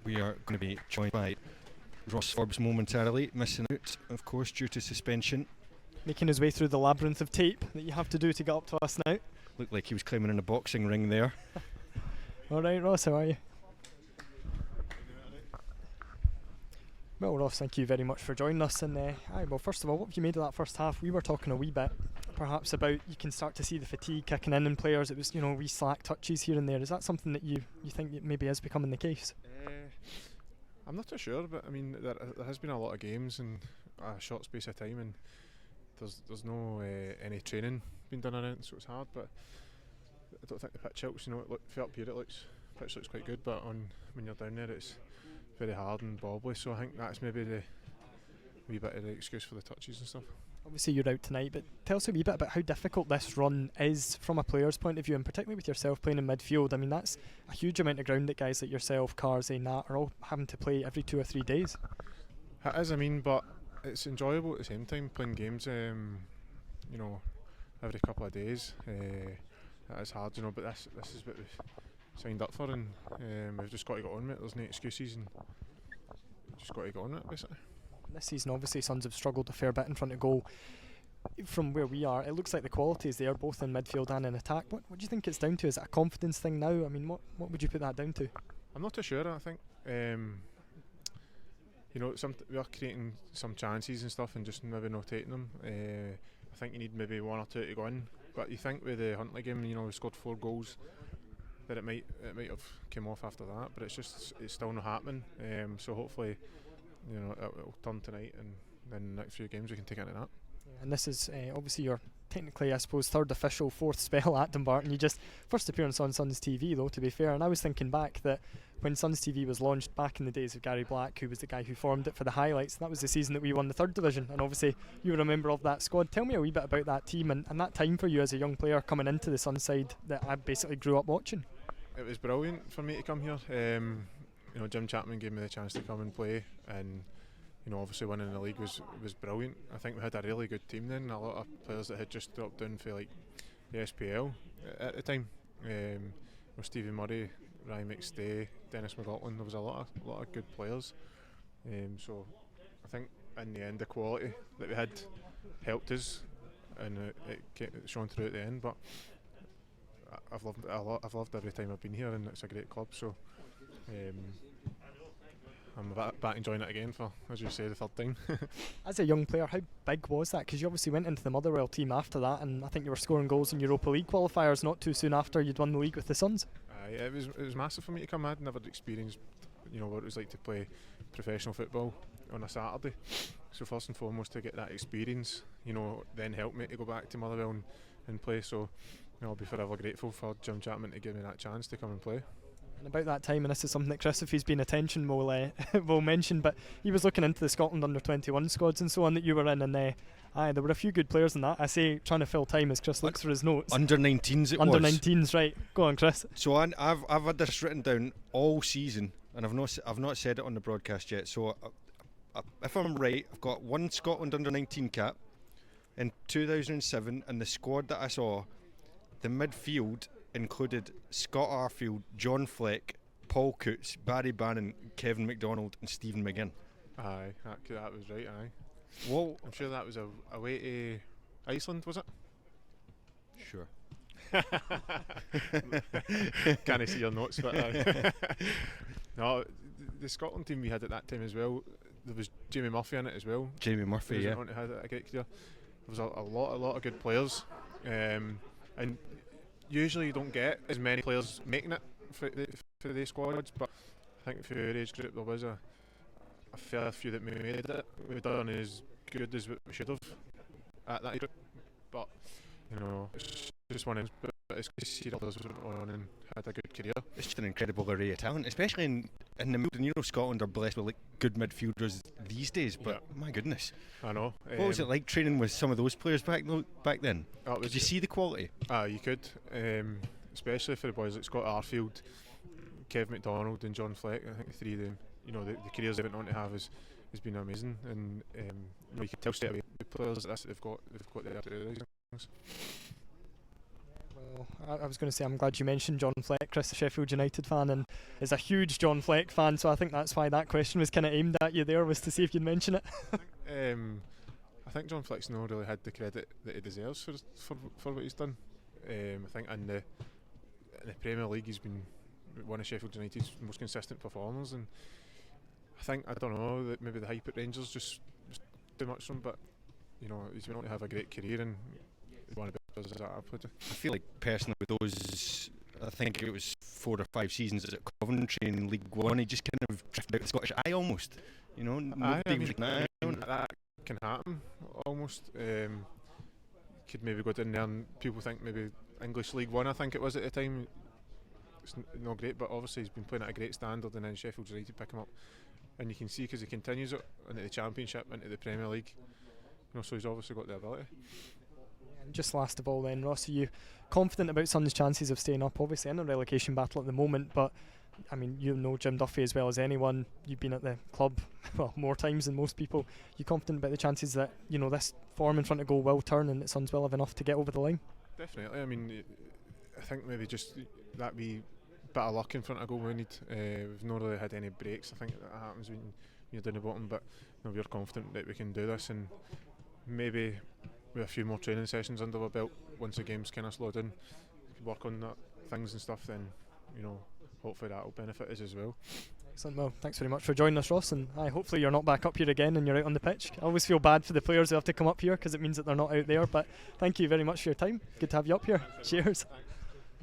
we are going to be joined by Ross Forbes momentarily, missing out, of course, due to suspension. Making his way through the labyrinth of tape that you have to do to get up to us now. Looked like he was climbing in a boxing ring there. Alright, Ross, how are you? Well, Ross, thank you very much for joining us. And well, first of all, what have you made of that first half? We were talking a wee bit, perhaps, about you can start to see the fatigue kicking in players. It was, wee slack touches here and there. Is that something that you think that maybe is becoming the case? I'm not too sure, but I mean, there has been a lot of games in a short space of time, and there's no any training being done around, so it's hard. But I don't think the pitch helps. For up here, pitch looks quite good, but when you're down there, it's very hard and bobbly. So I think that's maybe the wee bit of the excuse for the touches and stuff. Obviously you're out tonight, but tell us a wee bit about how difficult this run is from a player's point of view, and particularly with yourself playing in midfield. I mean, that's a huge amount of ground that guys like yourself, Karsey, Nat are all having to play every 2 or 3 days. It is, but it's enjoyable at the same time, playing games every couple of days. It is hard, but this is what we've signed up for, and we've just got to get on with it. There's no excuses, and just got to get on with it, basically. This season, obviously, Suns have struggled a fair bit in front of goal. From where we are, it looks like the quality is there, both in midfield and in attack. What do you think it's down to? Is it a confidence thing now? I mean, what would you put that down to? I'm not too sure. I think we are creating some chances and stuff, and just maybe not taking them. I think you need maybe 1 or 2 to go in. But you think with the Huntly game, we scored 4 goals, that it might have come off after that. But it's still not happening. So hopefully, it'll turn tonight, and then the next few games we can take into that. And this is obviously your technically, I suppose, 3rd official 4th spell at Dumbarton. You just first appearance on Suns TV, though, to be fair. And I was thinking back that when Suns TV was launched back in the days of Gary Black, who was the guy who formed it for the highlights, that was the season that we won the 3rd division, and obviously you were a member of that squad. Tell me a wee bit about that team and that time for you as a young player coming into the Suns side that I basically grew up watching. It was brilliant for me to come here. Jim Chapman gave me the chance to come and play, and obviously winning the league was brilliant. I think we had a really good team then, a lot of players that had just dropped down for like the SPL at the time. With Stevie Murray, Ryan McStay, Dennis McLaughlin, there was a lot of good players. So I think in the end the quality that we had helped us, and it shone through at the end. But I've loved it a lot. I've loved every time I've been here, and it's a great club. So I'm back enjoying it again for, as you say, the 3rd time. As a young player, how big was that? Because you obviously went into the Motherwell team after that, and I think you were scoring goals in Europa League qualifiers not too soon after you'd won the league with the Suns. It was massive for me to come. I'd never experienced what it was like to play professional football on a Saturday. So first and foremost, to get that experience, then helped me to go back to Motherwell and play. So I'll be forever grateful for Jim Chapman to give me that chance to come and play. And about that time, and this is something that Chris, if he's been attention, will mention, but he was looking into the Scotland under-21 squads and so on that you were in, and there were a few good players in that. I say trying to fill time as Chris looks for his notes. Under-19s it was. Under-19s, right. Go on, Chris. So I've had this written down all season, and I've not said it on the broadcast yet. So if I'm right, I've got 1 Scotland under-19 cap in 2007, and the squad that I saw, the midfield included Scott Arfield, John Fleck, Paul Coots, Barry Bannon, Kevin McDonald and Stephen McGinn. Aye, that was right, aye. Well, I'm sure that was away to Iceland, was it? Sure. Can't see your notes, but no, the Scotland team we had at that time as well, there was Jamie Murphy in it as well. Jamie Murphy, yeah. Had a great career. There was a lot of good players, and usually you don't get as many players making it for the squads, but I think for our age group there was a fair few that made it. We've done as good as we should have at that group, but it's just one of them. But it's good to see the others went on and had a good career. It's just an incredible array of talent, especially in the midfield. Scotland are blessed with good midfielders these days, but my goodness. I know. What was it like training with some of those players back then? Could you see the quality? You could, especially for the boys like Scott Arfield, Kev McDonald and John Fleck. I think the 3 of them, the careers they went on to have has been amazing, and you can tell straight away the players like this they've got the things. I was going to say, I'm glad you mentioned John Fleck. Chris, a Sheffield United fan, and is a huge John Fleck fan, so I think that's why that question was kind of aimed at you there, was to see if you'd mention it. I think John Fleck's not really had the credit that he deserves for what he's done. I think in the Premier League he's been one of Sheffield United's most consistent performers, and I don't know, that maybe the hype at Rangers just was too much for him, but you know, he's went on to have a great career and one of the best players that I've played with. I feel like personally with those, I think it was 4 or 5 seasons at Coventry in League One, he just kind of drifted out the Scottish eye almost. You know, nobody was like, that can happen almost. Could maybe go down there and people think maybe English League One, I think it was at the time. It's not great, but obviously he's been playing at a great standard, and then Sheffield United pick him up, and you can see because he continues it into the Championship, into the Premier League. You know, so he's obviously got the ability. And just last of all, then, Ross, are you confident about Sun's chances of staying up? Obviously in a relegation battle at the moment, but I mean, you know Jim Duffy as well as anyone. You've been at the club, well, more times than most people. You confident about the chances that, you know, this form in front of goal will turn and that Suns will have enough to get over the line? Definitely. I mean, I think maybe just that wee bit of luck in front of goal we need. We've not really had any breaks. I think that happens when you're down the bottom, but you know, we're confident that we can do this, and maybe with a few more training sessions under our belt, once the game's kind of slowed in, work on that things and stuff, then you know, hopefully that will benefit us as well. Excellent. Well, thanks very much for joining us, Ross, and hopefully you're not back up here again and you're out on the pitch. I always feel bad for the players who have to come up here because it means that they're not out there, but thank you very much for your time. Good to have you up here. Cheers.